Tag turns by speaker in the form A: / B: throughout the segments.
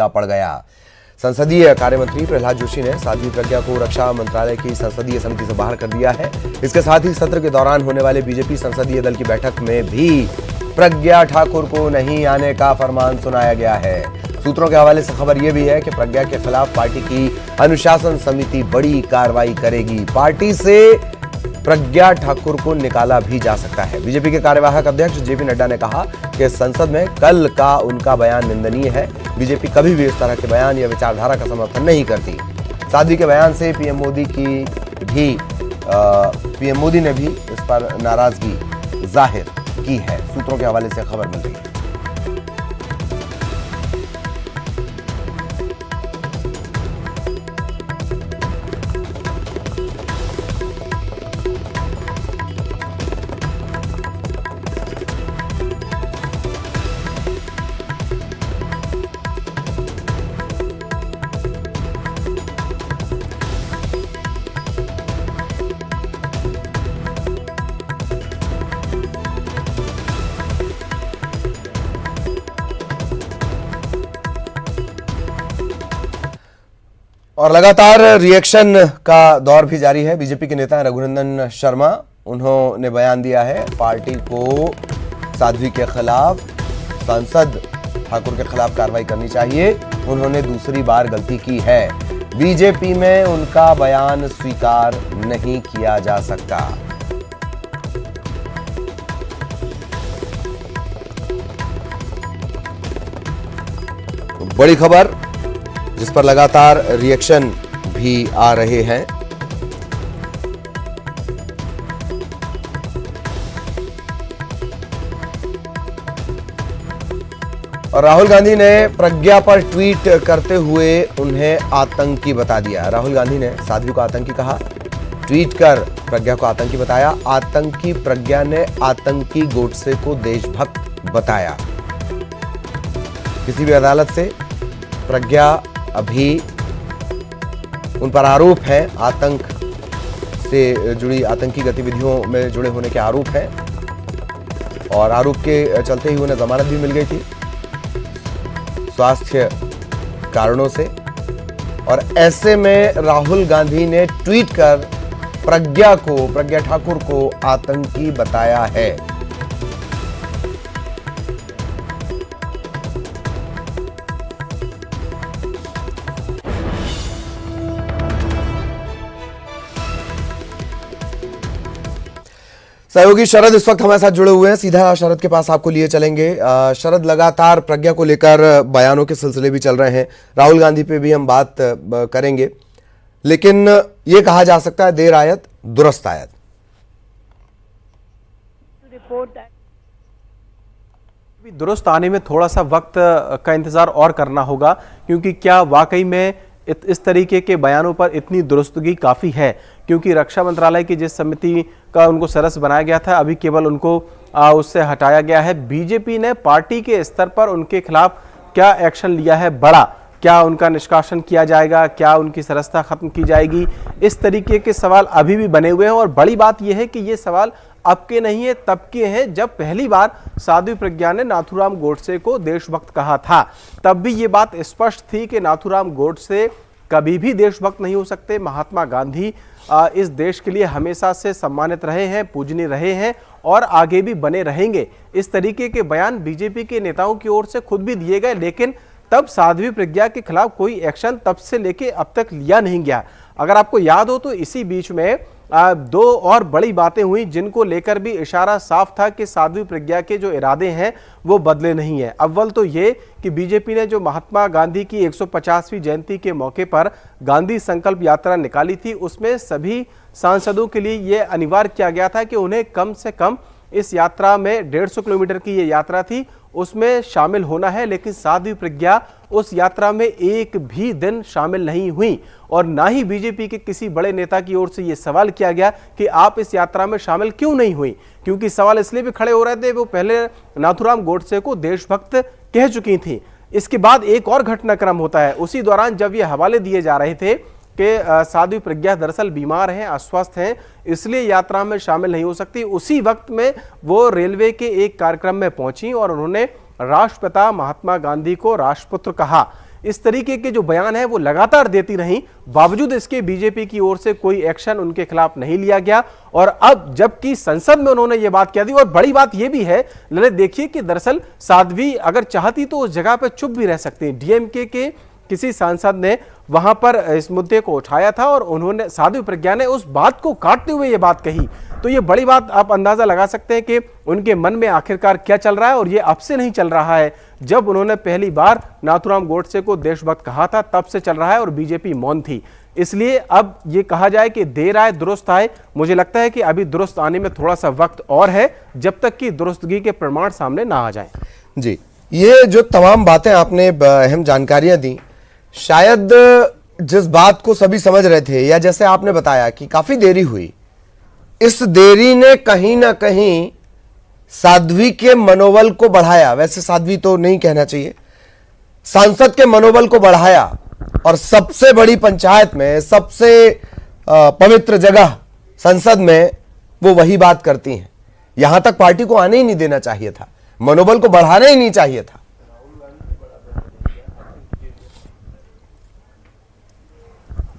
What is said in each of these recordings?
A: पड़ गया। संसदीय कार्य मंत्री प्रहलाद जोशी ने साध्वी प्रज्ञा को रक्षा मंत्रालय की संसदीय समिति से बाहर कर दिया है। इसके साथ ही सत्र के दौरान होने वाले बीजेपी संसदीय दल की बैठक में भी प्रज्ञा ठाकुर को नहीं आने का फरमान सुनाया गया है। सूत्रों के हवाले से खबर यह भी है कि प्रज्ञा के खिलाफ पार्टी की अनुशासन समिति बड़ी कार्रवाई करेगी। पार्टी से प्रज्ञा ठाकुर को निकाला भी जा सकता है। बीजेपी के कार्यवाहक अध्यक्ष जेपी नड्डा ने कहा कि संसद में कल का उनका बयान निंदनीय है। बीजेपी कभी भी इस तरह के बयान या विचारधारा का समर्थन नहीं करती। साध्वी के बयान से पीएम मोदी ने भी इस पर नाराजगी जाहिर की है। सूत्रों के हवाले से खबर मिल रही है। और लगातार रिएक्शन का दौर भी जारी है। बीजेपी के नेता रघुनंदन शर्मा, उन्होंने बयान दिया है पार्टी को साध्वी के खिलाफ, सांसद ठाकुर के खिलाफ कार्रवाई करनी चाहिए। उन्होंने दूसरी बार गलती की है। बीजेपी में उनका बयान स्वीकार नहीं किया जा सकता। बड़ी खबर जिस पर लगातार रिएक्शन भी आ रहे हैं। और राहुल गांधी ने प्रज्ञा पर ट्वीट करते हुए उन्हें आतंकी बता दिया। राहुल गांधी ने साध्वी को आतंकी कहा, ट्वीट कर प्रज्ञा को आतंकी बताया। आतंकी प्रज्ञा ने आतंकी गोडसे को देशभक्त बताया। किसी भी अदालत से प्रज्ञा अभी उन पर आरोप है, आतंक से जुड़ी आतंकी गतिविधियों में जुड़े होने के आरोप है और आरोप के चलते ही उन्हें जमानत भी मिल गई थी स्वास्थ्य कारणों से। और ऐसे में राहुल गांधी ने ट्वीट कर प्रज्ञा ठाकुर को आतंकी बताया है। सहयोगी शरद इस वक्त हमारे साथ जुड़े हुए हैं। सीधा शरद के पास आपको लिए चलेंगे। शरद, लगातार प्रज्ञा को लेकर बयानों के सिलसिले भी चल रहे हैं। राहुल गांधी पे भी हम बात करेंगे, लेकिन ये कहा जा सकता है देर आयत दुरुस्त आयत।
B: दुरुस्त आने में थोड़ा सा वक्त का इंतजार और करना होगा, क्योंकि क्या वाकई में इस तरीके के बयानों पर इतनी दुरुस्तगी काफ़ी है। क्योंकि रक्षा मंत्रालय की जिस समिति का उनको सदस्य बनाया गया था, अभी केवल उनको उससे हटाया गया है। बीजेपी ने पार्टी के स्तर पर उनके खिलाफ क्या एक्शन लिया है बड़ा? क्या उनका निष्कासन किया जाएगा? क्या उनकी सदस्यता खत्म की जाएगी? इस तरीके के सवाल अभी भी बने हुए हैं। और बड़ी बात यह है कि ये सवाल अब के नहीं है, तब के हैं जब पहली बार साध्वी प्रज्ञा ने नाथूराम गोडसे को देशभक्त कहा था। तब भी ये बात स्पष्ट थी कि नाथूराम गोडसे कभी भी देशभक्त नहीं हो सकते। महात्मा गांधी इस देश के लिए हमेशा से सम्मानित रहे हैं, पूजनीय रहे हैं और आगे भी बने रहेंगे। इस तरीके के बयान बीजेपी के नेताओं की ओर से खुद भी दिए गए, लेकिन तब साध्वी प्रज्ञा के खिलाफ कोई एक्शन तब से लेके अब तक लिया नहीं गया। अगर आपको याद हो तो इसी बीच में दो और बड़ी बातें हुई जिनको लेकर भी इशारा साफ था कि साध्वी प्रज्ञा के जो इरादे हैं वो बदले नहीं है। अव्वल तो ये कि बीजेपी ने जो महात्मा गांधी की 150वीं जयंती के मौके पर गांधी संकल्प यात्रा निकाली थी, उसमें सभी सांसदों के लिए ये अनिवार्य किया गया था कि उन्हें कम से कम इस यात्रा में 150 किलोमीटर की ये यात्रा थी, उसमें शामिल होना है। लेकिन साध्वी प्रज्ञा उस यात्रा में एक भी दिन शामिल नहीं हुई और ना ही बीजेपी के किसी बड़े नेता की ओर से यह सवाल किया गया कि आप इस यात्रा में शामिल क्यों नहीं हुई। क्योंकि सवाल इसलिए भी खड़े हो रहे थे, वो पहले नाथूराम गोडसे को देशभक्त कह चुकी थी। इसके बाद एक और घटनाक्रम होता है। उसी दौरान जब ये हवाले दिए जा रहे थे कि साध्वी प्रज्ञा दरअसल बीमार हैं, अस्वस्थ हैं, इसलिए यात्रा में शामिल नहीं हो सकती, उसी वक्त में वो रेलवे के एक कार्यक्रम में पहुंची और उन्होंने राष्ट्रपिता महात्मा गांधी को राष्ट्रपुत्र कहा। इस तरीके के जो बयान है वो लगातार देती रही, बावजूद इसके बीजेपी की ओर से कोई एक्शन उनके खिलाफ नहीं लिया गया। और अब जबकि संसद में उन्होंने ये बात कह दी, और बड़ी बात ये भी है ललित, देखिए कि दरअसल साध्वी अगर चाहती तो उस जगह पर चुप भी रह सकती है। डीएमके के किसी सांसद ने वहां पर इस मुद्दे को उठाया था और उन्होंने, साध्वी प्रज्ञा ने उस बात को काटते हुए ये बात कही। तो ये बड़ी बात, आप अंदाजा लगा सकते हैं कि उनके मन में आखिरकार क्या चल रहा है। और ये अब से नहीं चल रहा है, जब उन्होंने पहली बार नाथूराम गोडसे को देशभक्त कहा था तब से चल रहा है और बीजेपी मौन थी। इसलिए अब ये कहा जाए कि देर आए दुरुस्त आए, मुझे लगता है कि अभी दुरुस्त आने में थोड़ा सा वक्त और है, जब तक कि दुरुस्तगी के प्रमाण सामने ना आ जाए।
A: जी, ये जो तमाम बातें आपने अहम जानकारियां दी, शायद जिस बात को सभी समझ रहे थे, या जैसे आपने बताया कि काफी देरी हुई, इस देरी ने कहीं ना कहीं साध्वी के मनोबल को बढ़ाया। वैसे साध्वी तो नहीं कहना चाहिए, सांसद के मनोबल को बढ़ाया। और सबसे बड़ी पंचायत में, सबसे पवित्र जगह संसद में वो वही बात करती हैं। यहां तक पार्टी को आने ही नहीं देना चाहिए था, मनोबल को बढ़ाना ही नहीं चाहिए था।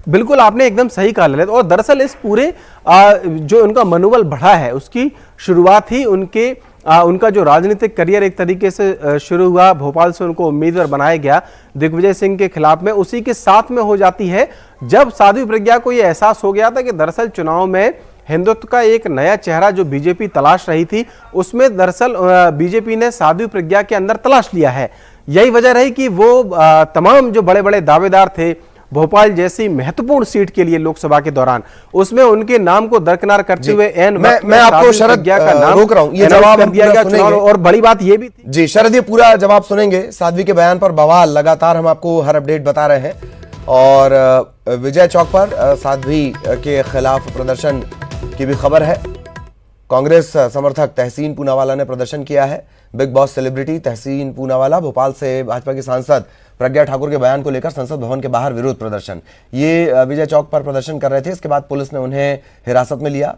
B: बिल्कुल, आपने एकदम सही कहा ललित। और दरअसल इस पूरे जो उनका मनोबल बढ़ा है उसकी शुरुआत ही उनका जो राजनीतिक करियर एक तरीके से शुरू हुआ, भोपाल से उनको उम्मीदवार बनाया गया दिग्विजय सिंह के खिलाफ में, उसी के साथ में हो जाती है जब साध्वी प्रज्ञा को यह एहसास हो गया था कि दरअसल चुनाव में हिंदुत्व का एक नया चेहरा जो बीजेपी तलाश रही थी, उसमें दरअसल बीजेपी ने साध्वी प्रज्ञा के अंदर तलाश लिया है। यही वजह रही कि वो तमाम जो बड़े बड़े दावेदार थे भोपाल जैसी महत्वपूर्ण सीट के लिए लोकसभा के दौरान, उसमें उनके नाम को दरकिनार करते हुए
A: मैं आपको शरद का नाम रोक रहा हूं, ये जवाब
B: दिया गया। और बड़ी बात ये भी थी
A: जी शरद, ये पूरा जवाब सुनेंगे। साध्वी के बयान पर बवाल, लगातार हम आपको हर अपडेट बता रहे हैं। और विजय चौक पर साध्वी के खिलाफ प्रदर्शन की भी खबर है। कांग्रेस समर्थक तहसीन पूनावाला ने प्रदर्शन किया है। बिग बॉस सेलिब्रिटी तहसीन पूनावाला, भोपाल से भाजपा के सांसद प्रज्ञा ठाकुर के बयान को लेकर संसद भवन के बाहर विरोध प्रदर्शन, ये विजय चौक पर प्रदर्शन कर रहे थे। इसके बाद पुलिस ने उन्हें हिरासत में लिया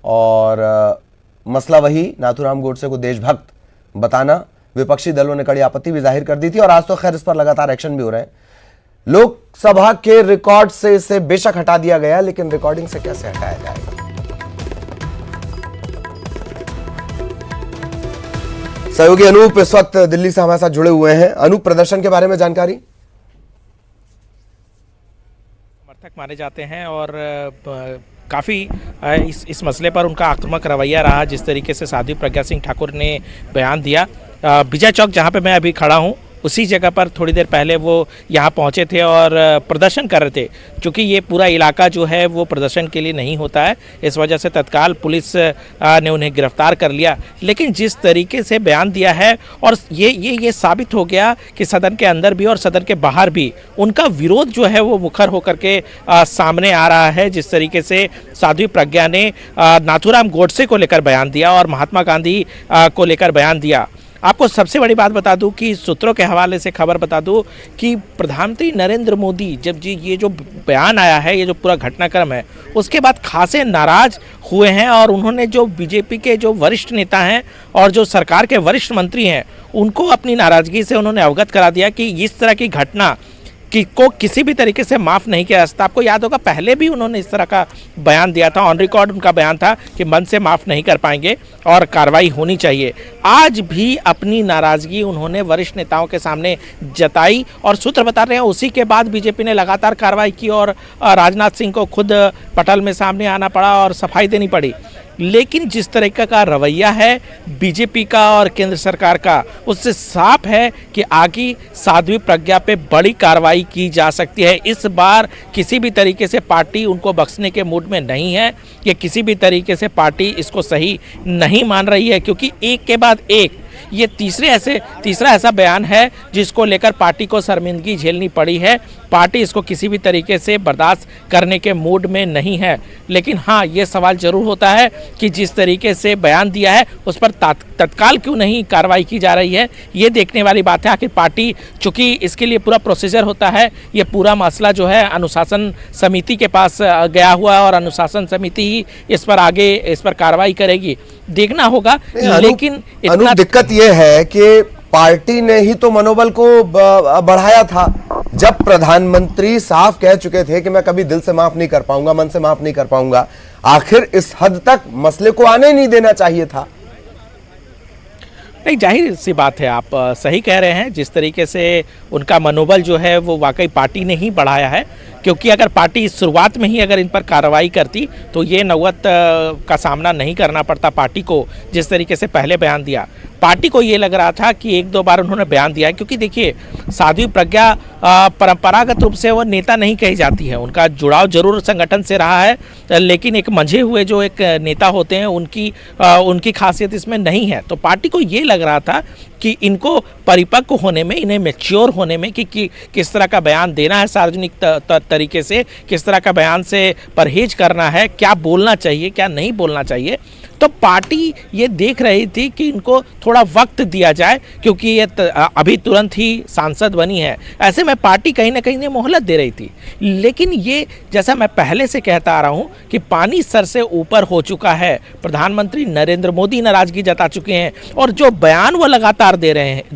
A: और मसला वही, नाथूराम गोडसे को देशभक्त बताना। विपक्षी दलों ने कड़ी आपत्ति भी जाहिर कर दी थी और आज तो खैर इस पर लगातार एक्शन भी हो रहे हैं। लोकसभा के रिकॉर्ड से इसे बेशक हटा दिया गया, लेकिन रिकॉर्डिंग से कैसे हटाया जाएगा? सहयोगी अनूप इस वक्त दिल्ली से हमारे साथ जुड़े हुए हैं। अनूप, प्रदर्शन के बारे में जानकारी?
C: समर्थक माने जाते हैं और काफ़ी इस मसले पर उनका आक्रामक रवैया रहा। जिस तरीके से साध्वी प्रज्ञा सिंह ठाकुर ने बयान दिया, विजय चौक जहां पे मैं अभी खड़ा हूं उसी जगह पर थोड़ी देर पहले वो यहाँ पहुँचे थे और प्रदर्शन कर रहे थे। क्योंकि ये पूरा इलाका जो है वो प्रदर्शन के लिए नहीं होता है, इस वजह से तत्काल पुलिस ने उन्हें गिरफ्तार कर लिया। लेकिन जिस तरीके से बयान दिया है और ये साबित हो गया कि सदन के अंदर भी और सदन के बाहर भी उनका विरोध जो है वो मुखर होकर के सामने आ रहा है। जिस तरीके से साध्वी प्रज्ञा ने नाथूराम गोडसे को लेकर बयान दिया और महात्मा गांधी को लेकर बयान दिया। आपको सबसे बड़ी बात बता दूं कि सूत्रों के हवाले से खबर बता दूं कि प्रधानमंत्री नरेंद्र मोदी जब जी ये जो बयान आया है, ये जो पूरा घटनाक्रम है, उसके बाद खासे नाराज हुए हैं और उन्होंने जो बीजेपी के जो वरिष्ठ नेता हैं और जो सरकार के वरिष्ठ मंत्री हैं उनको अपनी नाराजगी से उन्होंने अवगत करा दिया कि इस तरह की घटना को किसी भी तरीके से माफ़ नहीं किया जा सकता। आपको याद होगा पहले भी उन्होंने इस तरह का बयान दिया था, ऑन रिकॉर्ड उनका बयान था कि मन से माफ़ नहीं कर पाएंगे और कार्रवाई होनी चाहिए। आज भी अपनी नाराज़गी उन्होंने वरिष्ठ नेताओं के सामने जताई और सूत्र बता रहे हैं उसी के बाद बीजेपी ने लगातार कार्रवाई की और राजनाथ सिंह को खुद पटल में सामने आना पड़ा और सफाई देनी पड़ी। लेकिन जिस तरीके का रवैया है बीजेपी का और केंद्र सरकार का, उससे साफ है कि आगे साध्वी प्रज्ञा पे बड़ी कार्रवाई की जा सकती है। इस बार किसी भी तरीके से पार्टी उनको बख्शने के मूड में नहीं है, या किसी भी तरीके से पार्टी इसको सही नहीं मान रही है, क्योंकि एक के बाद एक ये तीसरा ऐसा बयान है जिसको लेकर पार्टी को शर्मिंदगी झेलनी पड़ी है। पार्टी इसको किसी भी तरीके से बर्दाश्त करने के मूड में नहीं है। लेकिन हाँ, ये सवाल जरूर होता है कि जिस तरीके से बयान दिया है उस पर तत्काल क्यों नहीं कार्रवाई की जा रही है, ये देखने वाली बात है। आखिर पार्टी, चूंकि इसके लिए पूरा प्रोसीजर होता है, ये पूरा मसला जो है अनुशासन समिति के पास गया हुआ है और अनुशासन समिति ही इस पर कार्रवाई करेगी, देखना होगा। लेकिन
A: दिक्कत यह है कि पार्टी ने ही तो मनोबल को बढ़ाया था, जब प्रधानमंत्री साफ कह चुके थे कि मैं कभी दिल से माफ नहीं कर पाऊंगा, मन से माफ नहीं कर पाऊंगा, आखिर इस हद तक मसले को आने नहीं देना चाहिए था।
C: नहीं, जाहिर सी बात है, आप सही कह रहे हैं। जिस तरीके से उनका मनोबल जो है वो वाकई पार्टी ने ही बढ़ाया है, क्योंकि अगर पार्टी शुरुआत में ही अगर इन पर कार्रवाई करती तो ये नौबत का सामना नहीं करना पड़ता पार्टी को। जिस तरीके से पहले बयान दिया, पार्टी को ये लग रहा था कि एक दो बार उन्होंने बयान दिया है, क्योंकि देखिए साध्वी प्रज्ञा परंपरागत रूप से वो नेता नहीं कही जाती है। उनका जुड़ाव जरूर संगठन से रहा है, लेकिन एक मंझे हुए जो एक नेता होते हैं उनकी खासियत इसमें नहीं है। तो पार्टी को ये लग रहा था कि इनको परिपक्व होने में, इन्हें मैच्योर होने में कि किस तरह का बयान देना है सार्वजनिक तरीके से, किस तरह का बयान से परहेज करना है, क्या बोलना चाहिए क्या नहीं बोलना चाहिए। तो पार्टी ये देख रही थी कि इनको थोड़ा वक्त दिया जाए, क्योंकि ये अभी तुरंत ही सांसद बनी है। ऐसे में पार्टी कहीं ना कहीं मोहलत दे रही थी। लेकिन ये, जैसा मैं पहले से कहता आ रहा हूँ कि पानी सर से ऊपर हो चुका है। प्रधानमंत्री नरेंद्र मोदी नाराजगी जता चुके हैं, और जो बयान वो लगातार दे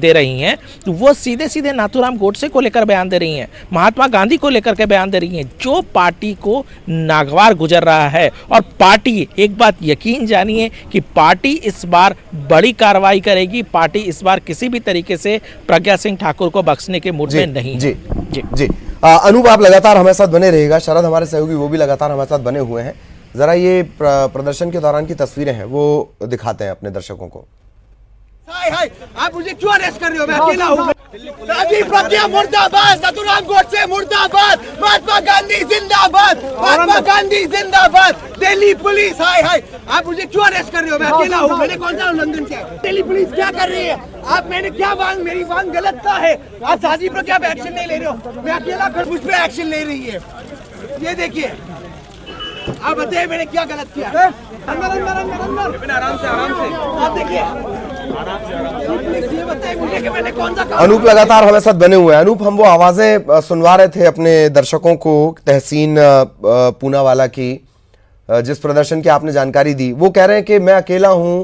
C: रही हैं वो सीधे सीधे नाथूराम गोडसे को लेकर बयान दे रही हैं, महात्मा गांधी को लेकर के बयान दे रही हैं, जो पार्टी को नागवार गुजर रहा है। और पार्टी, एक बात यकीन जानिए कि पार्टी इस बार बड़ी कार्रवाई करेगी। पार्टी इस बार किसी भी तरीके से प्रज्ञा सिंह ठाकुर को बख्शने के मूड में नहीं है।
A: जी जी जी। अनूप, आप लगातार हमारे साथ बने रहिएगा। शरद हमारे सहयोगी वो भी लगातार हमारे साथ बने हुए हैं। जरा ये प्रदर्शन के दौरान की तस्वीरें हैं वो दिखाते हैं अपने दर्शकों को।
D: हाय हाय, आप मुझे क्यों अरेस्ट कर रहे हो? मैं अकेला हूँ। साध्वी प्रज्ञा मुर्दाबाद, नाथूराम गोडसे मुर्दाबाद, महात्मा गांधी जिंदाबाद, महात्मा गांधी जिंदाबाद, दिल्ली पुलिस हाय हाय। आप मुझे क्यों अरेस्ट कर रहे हो? मैं अकेला हूँ। मैंने कौन सा उल्लंघन किया? दिल्ली पुलिस क्या कर रही है? मैंने क्या वांग, मेरी वांग गलत का है? आप साध्वी प्रज्ञा पे एक्शन नहीं ले रहे हो। मैं अकेला कर, मुझ पे एक्शन ले रही है। ये देखिए, आप बताइए मैंने क्या गलत किया? अंदर अंदर अंदर अंदर, आराम से आप देखिए।
A: अनूप लगातार हमारे साथ बने हुए हैं। अनूप, हम वो आवाजें सुनवा रहे थे अपने दर्शकों को तहसीन पूनावाला की, जिस प्रदर्शन की आपने जानकारी दी। वो कह रहे हैं कि मैं अकेला हूं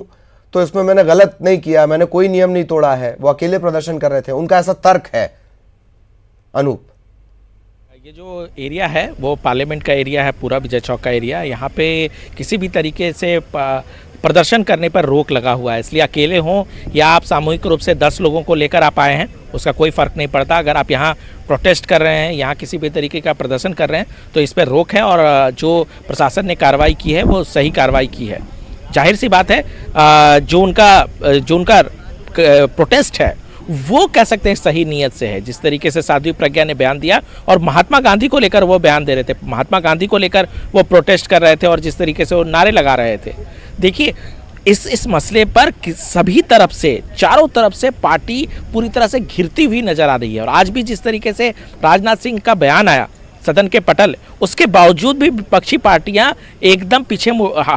A: तो इसमें मैंने गलत नहीं किया, मैंने कोई नियम नहीं तोड़ा है। वो अकेले प्रदर्शन कर रहे थे, उनका ऐसा तर्क है। अनूप,
C: ये जो एरिया है वो पार्लियामेंट का एरिया है, पूरा विजय चौक का एरिया। यहाँ पे किसी भी तरीके से प्रदर्शन करने पर रोक लगा हुआ है। इसलिए अकेले हों या आप सामूहिक रूप से 10 लोगों को लेकर आप आए हैं, उसका कोई फ़र्क नहीं पड़ता। अगर आप यहाँ प्रोटेस्ट कर रहे हैं, यहाँ किसी भी तरीके का प्रदर्शन कर रहे हैं, तो इस पर रोक है। और जो प्रशासन ने कार्रवाई की है वो सही कार्रवाई की है। जाहिर सी बात है, जो उनका प्रोटेस्ट है वो कह सकते हैं सही नीयत से है। जिस तरीके से साध्वी प्रज्ञा ने बयान दिया और महात्मा गांधी को लेकर वो बयान दे रहे थे, महात्मा गांधी को लेकर वो प्रोटेस्ट कर रहे थे और जिस तरीके से वो नारे लगा रहे थे। देखिए, इस मसले पर सभी तरफ से, चारों तरफ से पार्टी पूरी तरह से घिरती हुई नजर आ रही है। और आज भी जिस तरीके से राजनाथ सिंह का बयान आया सदन के पटल, उसके बावजूद भी विपक्षी पार्टियां एकदम पीछे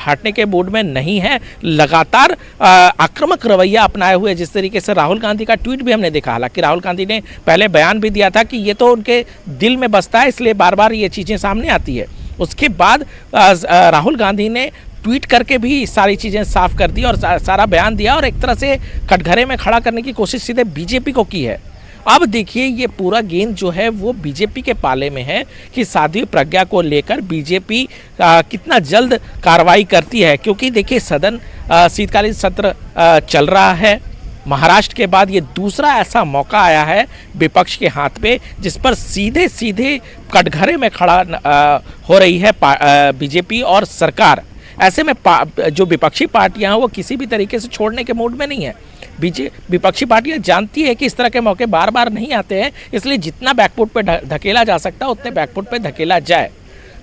C: हटने के मूड में नहीं है। लगातार आक्रामक रवैया अपनाए हुए, जिस तरीके से राहुल गांधी का ट्वीट भी हमने देखा। हालांकि राहुल गांधी ने पहले बयान भी दिया था कि ये तो उनके दिल में बसता है, इसलिए बार बार ये चीज़ें सामने आती है। उसके बाद राहुल गांधी ने ट्वीट करके भी सारी चीज़ें साफ कर दी और सारा बयान दिया और एक तरह से कटघरे में खड़ा करने की कोशिश सीधे बीजेपी को की है। अब देखिए, ये पूरा गेंद जो है वो बीजेपी के पाले में है कि साध्वी प्रज्ञा को लेकर बीजेपी कितना जल्द कार्रवाई करती है। क्योंकि देखिए, सदन शीतकालीन सत्र चल रहा है। महाराष्ट्र के बाद ये दूसरा ऐसा मौका आया है विपक्ष के हाथ पे, जिस पर सीधे सीधे कटघरे में खड़ा हो रही है बीजेपी और सरकार। ऐसे में जो विपक्षी पार्टियां हैं वो किसी भी तरीके से छोड़ने के मूड में नहीं है। विपक्षी पार्टियां जानती है कि इस तरह के मौके बार बार नहीं आते हैं, इसलिए जितना बैकफुट पे धकेला जा सकता है उतने बैकफुट पे धकेला जाए।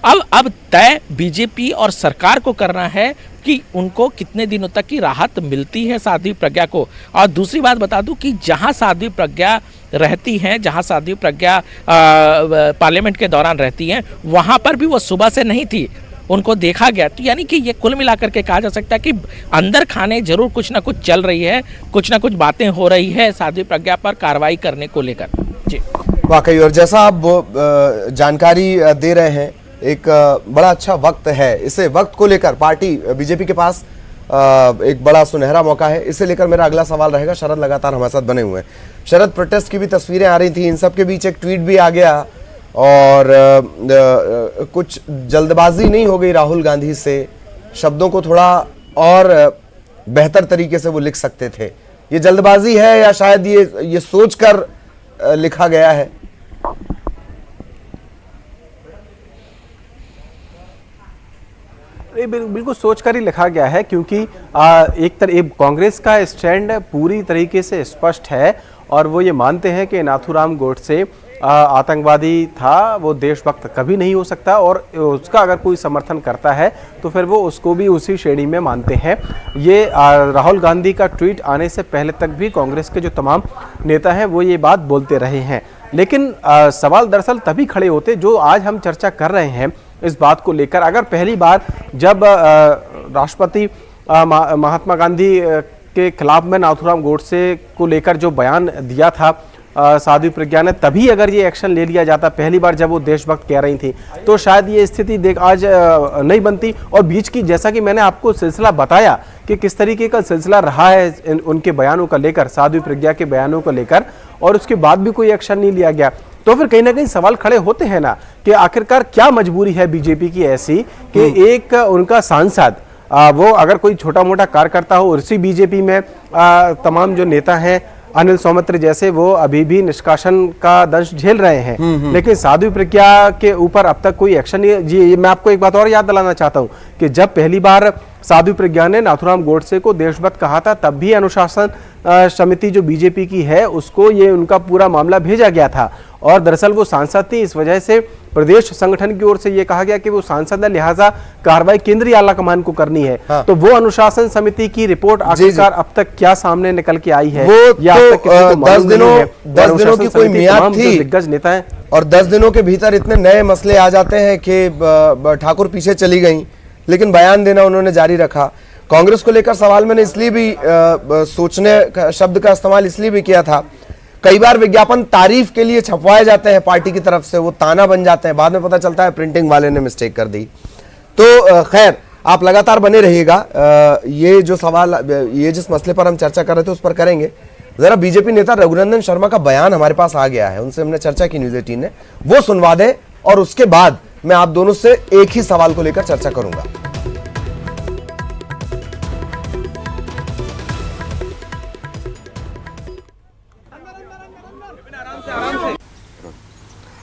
C: अब तय बीजेपी और सरकार को करना है कि उनको कितने दिनों तक की राहत मिलती है साध्वी प्रज्ञा को। और दूसरी बात बता दूं कि जहां साध्वी प्रज्ञा रहती हैं, जहां साध्वी प्रज्ञा पार्लियामेंट के दौरान रहती हैं, वहां पर भी वो सुबह से नहीं थी, उनको देखा गया। तो यानी कि ये कुल मिलाकर के कहा जा सकता है कि अंदर खाने जरूर कुछ ना कुछ चल रही है, कुछ ना कुछ बातें हो रही है साध्वी प्रज्ञा पर कार्रवाई करने को लेकर। जी,
A: वाकई। और जैसा आप जानकारी दे रहे हैं, एक बड़ा अच्छा वक्त है। इसे वक्त को लेकर पार्टी बीजेपी के पास एक बड़ा सुनहरा मौका है। इसे लेकर मेरा अगला सवाल रहेगा। शरद लगातार हमारे साथ बने हुए हैं। शरद, प्रोटेस्ट की भी तस्वीरें आ रही थी, इन सब के बीच एक ट्वीट भी आ गया और कुछ जल्दबाजी नहीं हो गई राहुल गांधी से? शब्दों को थोड़ा और बेहतर तरीके से वो लिख सकते थे। ये जल्दबाजी है या शायद ये सोचकर लिखा गया है?
B: ये बिल्कुल सोचकर ही लिखा गया है, क्योंकि एक कांग्रेस का स्टैंड पूरी तरीके से स्पष्ट है और वो ये मानते हैं कि नाथूराम गोडसे आतंकवादी था, वो देशभक्त कभी नहीं हो सकता और उसका अगर कोई समर्थन करता है तो फिर वो उसको भी उसी श्रेणी में मानते हैं। ये राहुल गांधी का ट्वीट आने से पहले तक भी कांग्रेस के जो तमाम नेता हैं वो ये बात बोलते रहे हैं, लेकिन सवाल दरअसल तभी खड़े होते जो आज हम चर्चा कर रहे हैं इस बात को लेकर। अगर पहली बार जब राष्ट्रपति महात्मा गांधी के खिलाफ में नाथूराम गोडसे को लेकर जो बयान दिया था साध्वी प्रज्ञा ने, तभी अगर ये एक्शन ले लिया जाता पहली बार जब वो देशभक्त कह रही थी, तो शायद ये स्थिति देख आज नहीं बनती। और बीच की, जैसा कि मैंने आपको सिलसिला बताया कि किस तरीके का सिलसिला रहा है उनके बयानों को लेकर, साध्वी प्रज्ञा के बयानों को लेकर, और उसके बाद भी कोई एक्शन नहीं लिया गया, तो फिर कहीं ना कहीं सवाल खड़े होते हैं ना कि आखिरकार क्या मजबूरी है बीजेपी की ऐसी कि एक उनका सांसद वो अगर कोई छोटा मोटा कार्यकर्ता हो, उसी बीजेपी में तमाम जो नेता हैं अनिल सौमित्र जैसे, वो अभी भी निष्कासन का दंश झेल रहे हैं, लेकिन साध्वी प्रज्ञा के ऊपर अब तक कोई एक्शन नहीं। जी, मैं आपको एक बात और याद दिलाना चाहता हूं कि जब पहली बार साध्वी प्रज्ञा ने नाथूराम गोडसे को देशभक्त कहा था, तब भी अनुशासन समिति जो बीजेपी की है उसको ये उनका पूरा मामला भेजा गया था और दरअसल वो सांसद थी, इस वजह से प्रदेश संगठन की ओर से ये कहा गया कि वो सांसद है, लिहाजा कार्रवाई केंद्रीय आला कमान को करनी है। हाँ। तो वो अनुशासन समिति की रिपोर्ट आखिरकार अब तक क्या सामने निकल के आई है,
A: वो
B: या अब तक
A: 10 दिनों की कोई मियाद थी,
B: दिग्गज नेता है,
A: और 10 दिनों के भीतर इतने नए मसले आ जाते हैं कि ठाकुर पीछे चली गई, लेकिन बयान देना उन्होंने जारी रखा। कांग्रेस को लेकर सवाल मैंने इसलिए भी सोचने शब्द का इस्तेमाल इसलिए भी किया था, कई बार विज्ञापन तारीफ के लिए छपवाए जाते हैं पार्टी की तरफ से, वो ताना बन जाते हैं, बाद में पता चलता है प्रिंटिंग वाले ने मिस्टेक कर दी। तो खैर, आप लगातार बने रहिएगा। ये जो सवाल, ये जिस मसले पर हम चर्चा कर रहे थे उस पर करेंगे। जरा बीजेपी नेता रघुनंदन शर्मा का बयान हमारे पास आ गया है, उनसे हमने चर्चा की न्यूज़ 18 ने, वो सुनवा दें और उसके बाद मैं आप दोनों से एक ही सवाल को लेकर चर्चा करूंगा।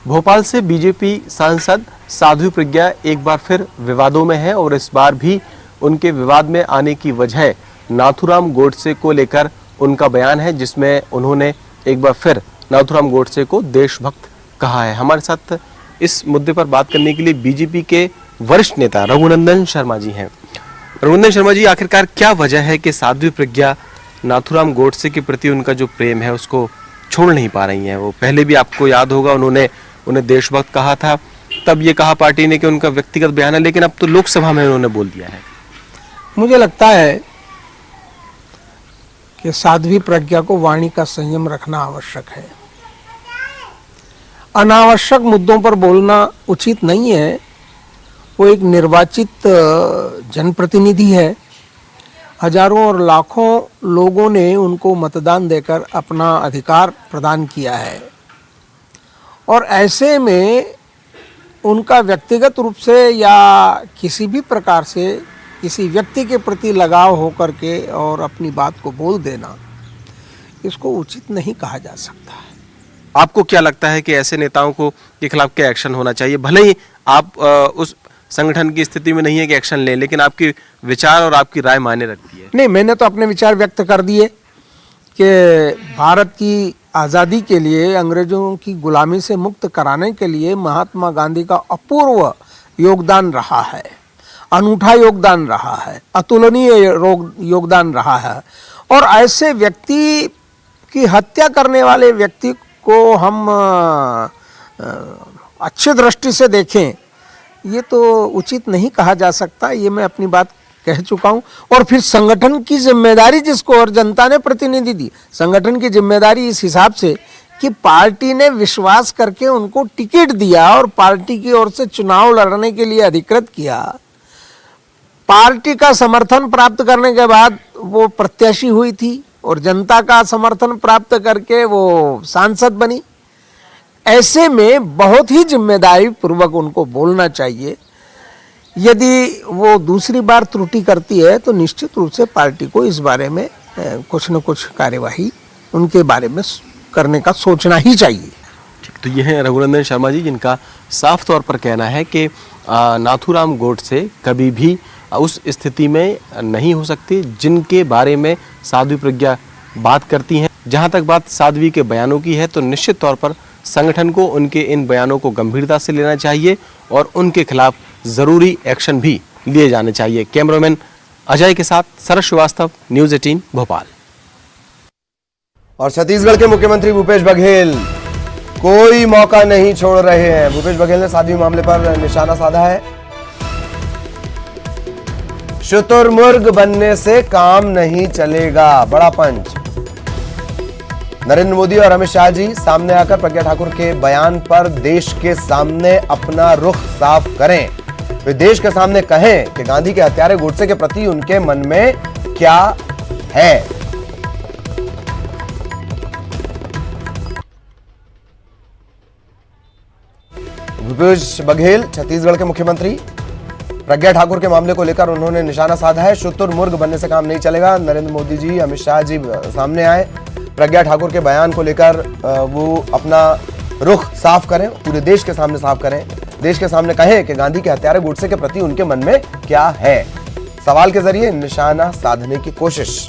B: भोपाल से बीजेपी सांसद साध्वी प्रज्ञा एक बार फिर विवादों में है और इस बार भी उनके विवाद में आने की वजह नाथूराम गोडसे को लेकर उनका बयान है, जिसमें उन्होंने एक बार फिर नाथूराम गोडसे को देशभक्त कहा है। हमारे साथ इस मुद्दे पर बात करने के लिए बीजेपी के वरिष्ठ नेता रघुनंदन शर्मा जी हैं। रघुनंदन शर्मा जी, आखिरकार क्या वजह है कि साध्वी प्रज्ञा नाथूराम गोडसे के प्रति उनका जो प्रेम है उसको छोड़ नहीं पा रही हैं? वो पहले भी आपको याद होगा उन्होंने उन्हें देशभक्त कहा था, तब ये कहा पार्टी ने कि उनका व्यक्तिगत बयान है, लेकिन अब तो लोकसभा में उन्होंने बोल दिया है।
E: मुझे लगता है कि साध्वी प्रज्ञा को वाणी का संयम रखना आवश्यक है। अनावश्यक मुद्दों पर बोलना उचित नहीं है। वो एक निर्वाचित जनप्रतिनिधि है, हजारों और लाखों लोगों ने उनको मतदान देकर अपना अधिकार प्रदान किया है और ऐसे में उनका व्यक्तिगत रूप से या किसी भी प्रकार से किसी व्यक्ति के प्रति लगाव होकर के और अपनी बात को बोल देना, इसको उचित नहीं कहा जा सकता है।
B: आपको क्या लगता है कि ऐसे नेताओं को के खिलाफ क्या एक्शन होना चाहिए? भले ही आप उस संगठन की स्थिति में नहीं है कि एक्शन लें, लेकिन आपकी विचार और आपकी राय मायने रखती है।
E: नहीं, मैंने तो अपने विचार व्यक्त कर दिए कि भारत की आज़ादी के लिए, अंग्रेजों की गुलामी से मुक्त कराने के लिए महात्मा गांधी का अपूर्व योगदान रहा है, अनूठा योगदान रहा है, अतुलनीय योगदान रहा है। और ऐसे व्यक्ति की हत्या करने वाले व्यक्ति को हम अच्छी दृष्टि से देखें, ये तो उचित नहीं कहा जा सकता। ये मैं अपनी बात कह चुका हूं। और फिर संगठन की जिम्मेदारी जिसको और जनता ने प्रतिनिधि दी, संगठन की जिम्मेदारी इस हिसाब से कि पार्टी ने विश्वास करके उनको टिकट दिया और पार्टी की ओर से चुनाव लड़ने के लिए अधिकृत किया। पार्टी का समर्थन प्राप्त करने के बाद वो प्रत्याशी हुई थी और जनता का समर्थन प्राप्त करके वो सांसद बनी। ऐसे में बहुत ही जिम्मेदारी पूर्वक उनको बोलना चाहिए। यदि वो दूसरी बार त्रुटि करती है तो निश्चित रूप से पार्टी को इस बारे में कुछ न कुछ कार्यवाही उनके बारे में करने का सोचना ही चाहिए।
B: तो ये हैं रघुनंदन शर्मा जी, जिनका साफ तौर पर कहना है कि नाथूराम गोडसे कभी भी उस स्थिति में नहीं हो सकती जिनके बारे में साध्वी प्रज्ञा बात करती हैं। जहां तक बात साध्वी के बयानों की है तो निश्चित तौर पर संगठन को उनके इन बयानों को गंभीरता से लेना चाहिए और उनके खिलाफ जरूरी एक्शन भी लिए जाने चाहिए। कैमरामैन अजय के साथ शरद श्रीवास्तव, न्यूज़ 18 भोपाल।
A: और छत्तीसगढ़ के मुख्यमंत्री भूपेश बघेल कोई मौका नहीं छोड़ रहे हैं। भूपेश बघेल ने साध्वी मामले पर निशाना साधा है। शुतुरमुर्ग बनने से काम नहीं चलेगा, बड़ा पंच। नरेंद्र मोदी और अमित शाह जी सामने आकर प्रज्ञा ठाकुर के बयान पर देश के सामने अपना रुख साफ करें। वे देश के सामने कहें कि गांधी के हत्यारे गोडसे के प्रति उनके मन में क्या है। भूपेश बघेल छत्तीसगढ़ के मुख्यमंत्री, प्रज्ञा ठाकुर के मामले को लेकर उन्होंने निशाना साधा है। शुतुरमुर्ग बनने से काम नहीं चलेगा। नरेंद्र मोदी जी, अमित शाह जी सामने आए, प्रज्ञा ठाकुर के बयान को लेकर वो अपना रुख साफ करें, पूरे देश के सामने साफ करें, देश के सामने कहें कि गांधी के हत्यारे गोडसे के प्रति उनके मन में क्या है। सवाल के जरिए निशाना साधने की कोशिश।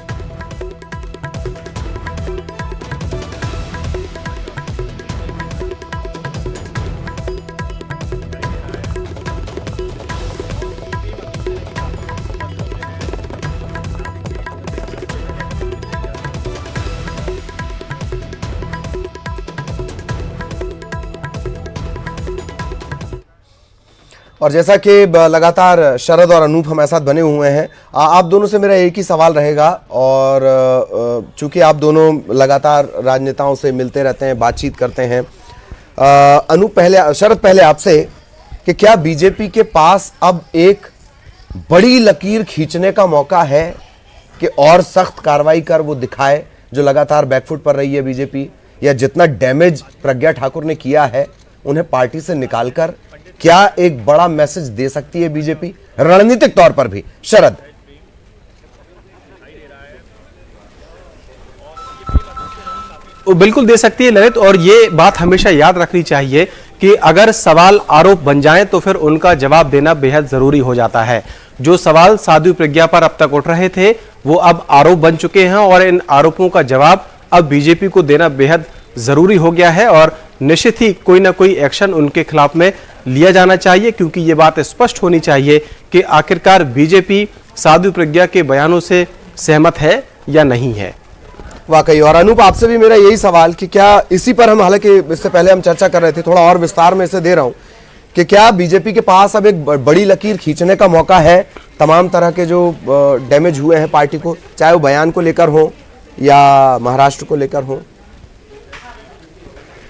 A: और जैसा कि लगातार शरद और अनूप हमारे साथ बने हुए हैं, आप दोनों से मेरा एक ही सवाल रहेगा। और चूंकि आप दोनों लगातार राजनेताओं से मिलते रहते हैं, बातचीत करते हैं, अनूप पहले, शरद पहले आपसे कि क्या बीजेपी के पास अब एक बड़ी लकीर खींचने का मौका है कि और सख्त कार्रवाई कर वो दिखाए जो लगातार बैकफुट पर रही है बीजेपी, या जितना डैमेज प्रज्ञा ठाकुर ने किया है उन्हें पार्टी से निकालकर क्या एक बड़ा मैसेज दे सकती है बीजेपी रणनीतिक तौर पर भी? शरद।
B: बिल्कुल दे सकती है ललित, और ये बात हमेशा याद रखनी चाहिए कि अगर सवाल आरोप बन जाएं तो फिर उनका जवाब देना बेहद जरूरी हो जाता है। जो सवाल साध्वी प्रज्ञा पर अब तक उठ रहे थे वो अब आरोप बन चुके हैं और इन आरोपों का जवाब अब बीजेपी को देना बेहद जरूरी हो गया है और निश्चित ही कोई ना कोई एक्शन उनके खिलाफ में लिया जाना चाहिए, क्योंकि ये बात स्पष्ट होनी चाहिए कि आखिरकार बीजेपी साध्वी प्रज्ञा के बयानों से सहमत है या नहीं है।
A: वाकई। और अनूप, आपसे भी मेरा यही सवाल कि क्या इसी पर हम, हालांकि इससे पहले हम चर्चा कर रहे थे, थोड़ा और विस्तार में इसे दे रहा हूं कि क्या बीजेपी के पास अब एक बड़ी लकीर खींचने का मौका है तमाम तरह के जो डैमेज हुए हैं पार्टी को, चाहे वो बयान को लेकर हो या महाराष्ट्र को लेकर हो?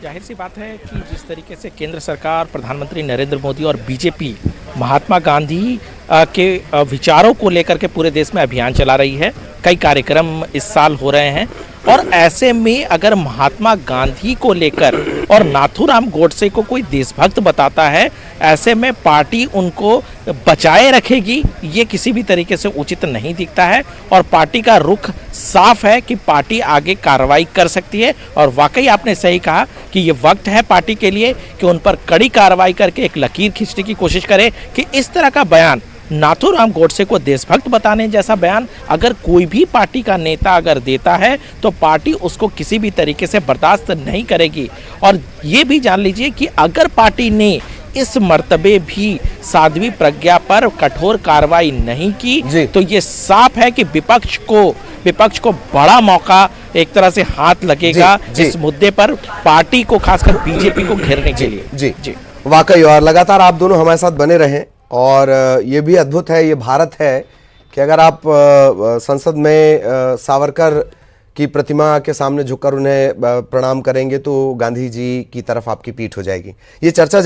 C: जाहिर सी बात है कि जिस तरीके से केंद्र सरकार, प्रधानमंत्री नरेंद्र मोदी और बीजेपी महात्मा गांधी के विचारों को लेकर के पूरे देश में अभियान चला रही है, कई कार्यक्रम इस साल हो रहे हैं, और ऐसे में अगर महात्मा गांधी को लेकर और नाथूराम गोडसे को कोई देशभक्त बताता है, ऐसे में पार्टी उनको बचाए रखेगी, ये किसी भी तरीके से उचित नहीं दिखता है। और पार्टी का रुख साफ है कि पार्टी आगे कार्रवाई कर सकती है। और वाकई आपने सही कहा कि ये वक्त है पार्टी के लिए कि उन पर कड़ी कार्रवाई करके एक लकीर खींचने की कोशिश करे कि इस तरह का बयान, नाथूराम गोडसे को देशभक्त बताने जैसा बयान अगर कोई भी पार्टी का नेता अगर देता है तो पार्टी उसको किसी भी तरीके से बर्दाश्त नहीं करेगी। और ये भी जान लीजिए कि अगर पार्टी ने इस मर्तबे भी साध्वी प्रज्ञा पर कठोर कार्रवाई नहीं की तो ये साफ है कि विपक्ष को बड़ा मौका एक तरह से हाथ लगेगा इस मुद्दे पर, पार्टी को, खासकर बीजेपी को घेरने के लिए।
A: जी जी, वाकई। और लगातार आप दोनों हमारे साथ बने रहें। और ये भी अद्भुत है, ये भारत है कि अगर आप संसद में सावरकर की प्रतिमा के सामने झुककर उन्हें प्रणाम करेंगे तो गांधी जी की तरफ आपकी पीठ हो जाएगी। ये चर्चा